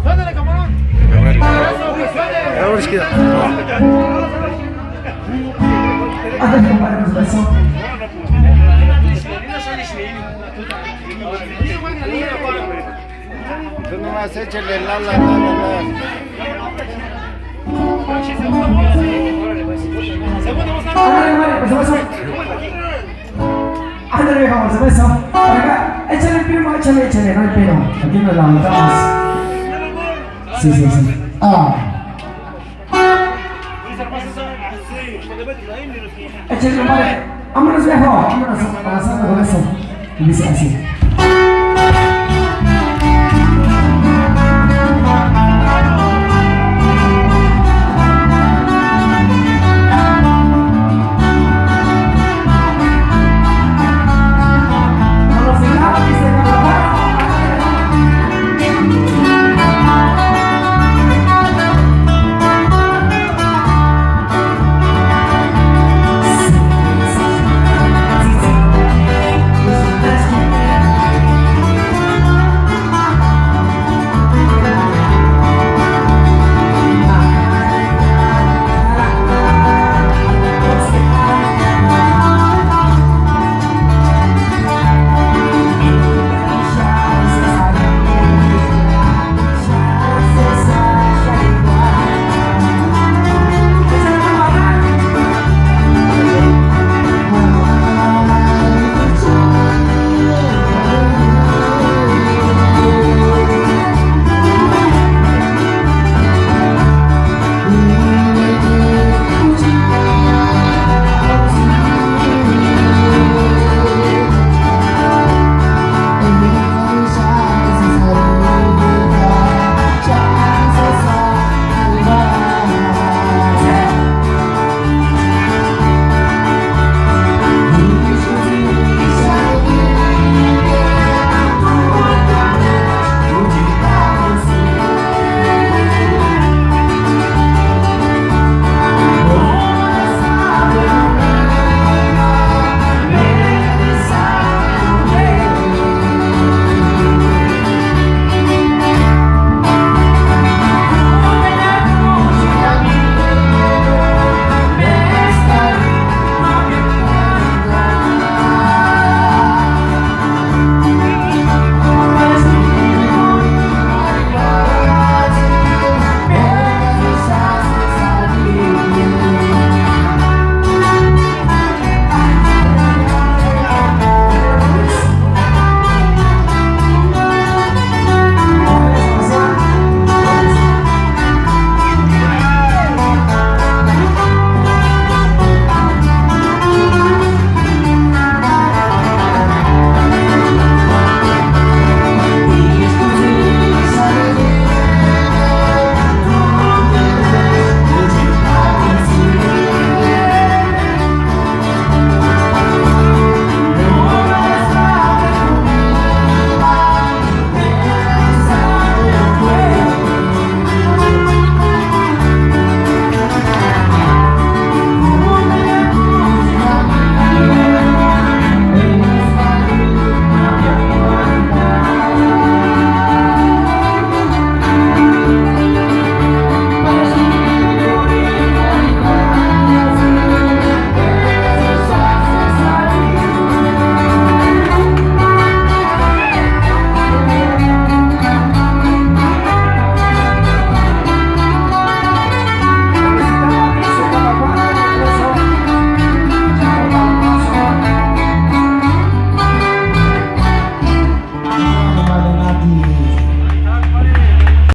Suénale, camarón. Ahora es que. Antes compadre, por supuesto. Tú nomás échale la. Ándale, por supuesto. Ándale, viejo, por supuesto. Por acá, échale el primo, échale, no hay pelo. Aquí nos levantamos. Sí. Échale, compadre. Vámonos, viejo. Vámonos avanzando con eso. Y dice así.